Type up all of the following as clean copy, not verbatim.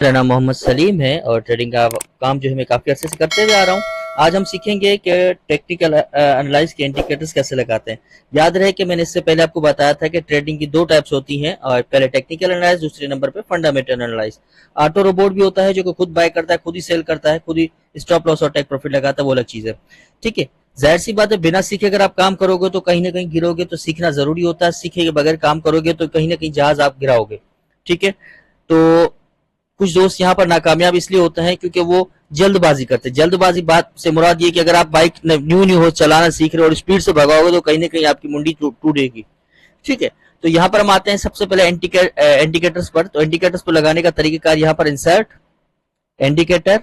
मेरा नाम मोहम्मद सलीम है और ट्रेडिंग का काम जो है मैं काफ़ी अर्से से करते हुए आ रहा हूँ। आज हम सीखेंगे कि टेक्निकल एनालाइज के इंडिकेटर्स कैसे लगाते हैं। याद रहे कि मैंने इससे पहले आपको बताया था कि ट्रेडिंग की दो टाइप्स होती हैं, और पहले टेक्निकल एनालाइज, दूसरे नंबर पे फंडामेंटल एनालाइज। ऑटो रोबोट भी होता है जो कि खुद बाय करता है, खुद ही सेल करता है, खुद ही स्टॉप लॉस और टेक प्रॉफिट लगाता है, वो अलग चीज़ है। ठीक है, जाहिर सी बात है, बिना सीखे अगर आप काम करोगे तो कहीं ना कहीं गिरोगे। तो सीखना जरूरी होता है, सीखे के बगैर काम करोगे तो कहीं ना कहीं जहाज आप गिराओगे। ठीक है, तो कुछ दोस्त यहाँ पर नाकामयाब इसलिए होते हैं क्योंकि वो जल्दबाजी करते हैं। जल्दबाजी बात से मुराद ये कि अगर आप बाइक न्यू न्यू हो चलाना सीख रहे हो और स्पीड से भगाओगे तो कहीं ना कहीं आपकी मुंडी टूटेगी। ठीक है, तो यहाँ पर हम आते हैं सबसे पहले इंडिकेटर्स पर। तो इंडिकेटर्स पर लगाने का तरीकेकार यहाँ पर इंसर्ट इंडिकेटर।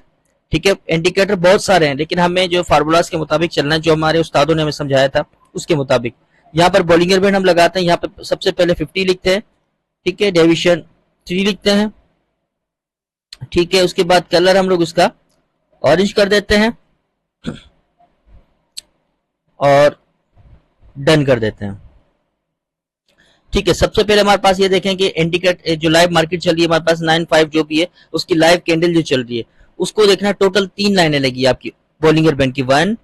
ठीक है, इंडिकेटर बहुत सारे हैं लेकिन हमें जो फार्मूलाज के मुताबिक चलना है, जो हमारे उस्तादों ने हमें समझाया था उसके मुताबिक। यहाँ पर बॉलिंगर बैंड हम लगाते हैं, यहाँ पर सबसे पहले 50 लिखते हैं। ठीक है, डेविएशन 3 लिखते हैं। ठीक है, उसके बाद कलर हम लोग उसका ऑरेंज कर देते हैं और डन कर देते हैं। ठीक है, सबसे पहले हमारे पास ये देखें कि इंडिकेट जो लाइव मार्केट चल रही है हमारे पास 9.5 जो भी है उसकी लाइव कैंडल जो चल रही है उसको देखना। टोटल 3 लाइनें लगी आपकी बॉलिंगर बैंड की, 1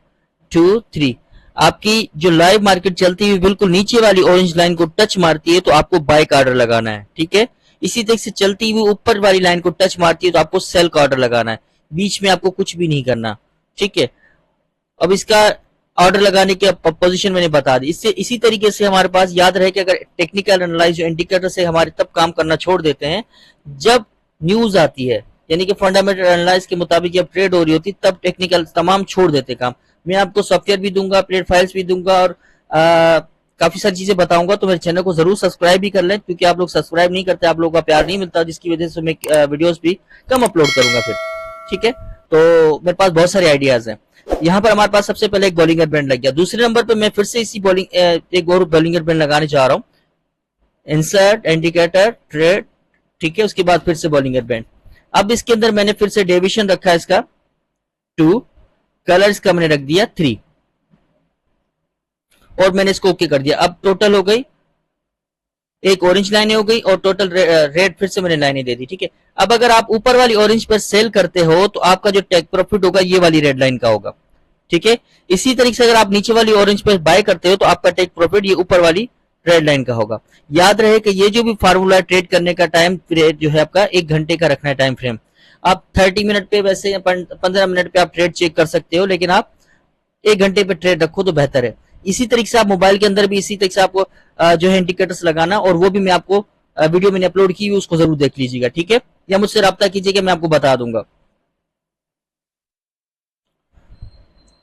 2 3। आपकी जो लाइव मार्केट चलती है बिल्कुल नीचे वाली ऑरेंज लाइन को टच मारती है तो आपको बाय का ऑर्डर लगाना है। ठीक है, इसी तरह से चलती हुई ऊपर वाली लाइन को टच मारती है तो आपको सेल का ऑर्डर लगाना है। बीच में आपको कुछ भी नहीं करना। ठीक है, अब इसका ऑर्डर लगाने की पोजीशन मैंने बता दी। इससे इसी तरीके से हमारे पास याद रहे कि अगर टेक्निकल एनालाइज इंडिकेटर से हमारे तब काम करना छोड़ देते हैं जब न्यूज आती है, यानी कि फंडामेंटल एनालाइज के मुताबिक जब ट्रेड हो रही होती तब टेक्निकल तमाम छोड़ देते काम। मैं आपको सॉफ्टवेयर भी दूंगा, प्लेट फाइल्स भी दूंगा और काफी सारी चीजें बताऊंगा। तो मेरे चैनल को जरूर सब्सक्राइब भी कर लें क्योंकि आप लोग सब्सक्राइब नहीं करते, आप लोगों का प्यार नहीं मिलता, जिसकी वजह से मैं वीडियोस भी कम अपलोड करूंगा फिर। ठीक है, तो मेरे पास बहुत सारे आइडियाज हैं। यहाँ पर हमारे पास सबसे पहले एक बॉलिंगर बैंड लग गया। दूसरे नंबर पे मैं फिर से इसी एक और बॉलिंगर बैंड लगाने जा रहा हूँ। Insert indicator trade. ठीक है, उसके बाद फिर से बॉलिंगर बैंड। अब इसके अंदर मैंने फिर से डेविएशन रखा है इसका 2, कलर इसका मैंने रख दिया 3 और मैंने इसको ओके कर दिया। अब टोटल हो गई एक ऑरेंज लाइन हो गई और टोटल रेड फिर से मैंने लाइनें दे दी। ठीक है, अब अगर आप ऊपर वाली ऑरेंज पर सेल करते हो तो आपका जो टेक प्रॉफिट होगा ये वाली रेड लाइन का होगा। ठीक है, इसी तरीके से अगर आप नीचे वाली ऑरेंज पर बाय करते हो तो आपका टेक प्रॉफिट ये ऊपर वाली रेड लाइन का होगा। याद रहे कि ये जो भी फार्मूला ट्रेड करने का टाइम पीरियड जो है आपका 1 घंटे का रखना है टाइम फ्रेम। आप 30 मिनट पे वैसे 15 मिनट पे आप ट्रेड चेक कर सकते हो, लेकिन आप 1 घंटे पे ट्रेड रखो तो बेहतर है। इसी तरीके से आप मोबाइल के अंदर भी इसी तरीके से आपको जो है इंडिकेटर्स लगाना, और वो भी मैं आपको वीडियो मैंने अपलोड की हुई उसको जरूर देख लीजिएगा। ठीक है, या मुझसे रब्ता कीजिएगा, मैं आपको बता दूंगा।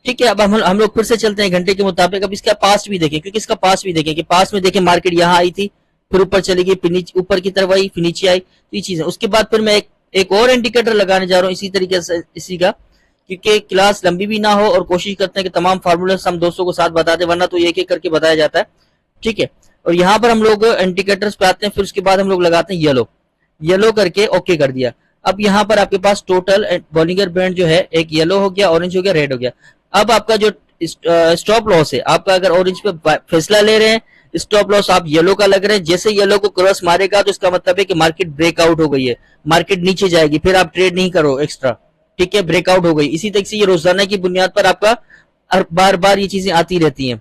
ठीक है, अब हम लोग फिर से चलते हैं घंटे के मुताबिक। अब इसका पास्ट भी देखें, क्योंकि इसका पास्ट भी देखें कि पास्ट में देखें मार्केट यहाँ आई थी, फिर ऊपर चली गई, फिर नीचे ऊपर की तरफ आई, फिर नीचे आई, तो ये चीजें। उसके बाद फिर मैं एक और इंडिकेटर लगाने जा रहा हूँ इसी तरीके से, इसी का, क्योंकि क्लास लंबी भी ना हो और कोशिश करते हैं कि तमाम फार्मूले हम दोस्तों को साथ बता दें, वरना तो एक एक करके बताया जाता है। ठीक है, और यहाँ पर हम लोग इंडिकेटर्स पे आते हैं, फिर उसके बाद हम लोग लगाते हैं येलो करके ओके कर दिया। अब यहाँ पर आपके पास टोटल बॉलिंगर बैंड जो है एक येलो हो गया, ऑरेंज हो गया, रेड हो गया। अब आपका जो स्टॉप लॉस है आपका, अगर ऑरेंज पे फैसला ले रहे हैं, स्टॉप लॉस आप येलो का लग रहे हैं, जैसे येलो को क्रॉस मारेगा तो इसका मतलब है कि मार्केट ब्रेकआउट हो गई है, मार्केट नीचे जाएगी, फिर आप ट्रेड नहीं करो एक्स्ट्रा। ठीक है, ब्रेकआउट हो गई। इसी तरीके से ये रोजाना की बुनियाद पर आपका बार बार ये चीजें आती रहती हैं।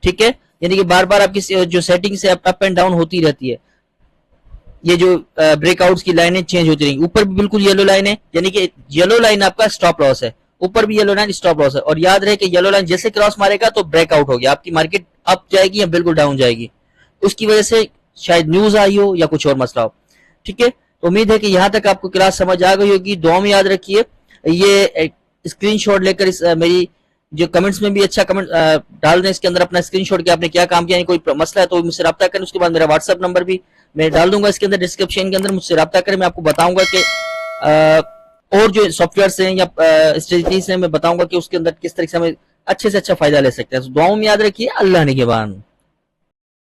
ठीक है, यानी कि बार बार आपकी जो सेटिंग से अप एंड डाउन होती रहती है। ये जो ब्रेकआउट्स की लाइनें चेंज होती रहेंगी। ऊपर भी बिल्कुल येलो लाइन है, यानी कि येलो लाइन आपका स्टॉप लॉस है, ऊपर भी येलो लाइन स्टॉप लॉस है। और याद रहे कि येलो लाइन जैसे क्रॉस मारेगा तो ब्रेकआउट हो गया, आपकी मार्केट अप जाएगी या बिल्कुल डाउन जाएगी। उसकी वजह से शायद न्यूज आई हो या कुछ और मसला हो। ठीक है, तो उम्मीद है कि यहाँ तक आपको क्लास समझ आ गई होगी। दुआ में याद रखिए, ये स्क्रीनशॉट लेकर इस मेरी जो कमेंट्स में भी अच्छा कमेंट डाल दें, इसके अंदर अपना स्क्रीनशॉट के आपने क्या काम किया, कोई मसला है तो मुझसे रब्ता करें। उसके बाद मेरा व्हाट्सएप नंबर भी मैं डाल दूंगा इसके अंदर डिस्क्रिप्शन के अंदर, मुझसे रब्ता करें। मैं आपको बताऊंगा कि और जो सॉफ्टवेयर हैं या स्ट्रेटजीज हैं मैं बताऊंगा कि उसके अंदर किस तरह से हमें अच्छे से अच्छा फायदा ले सकते हैं। दुआओं में याद रखिए। अल्लाह निगहबान।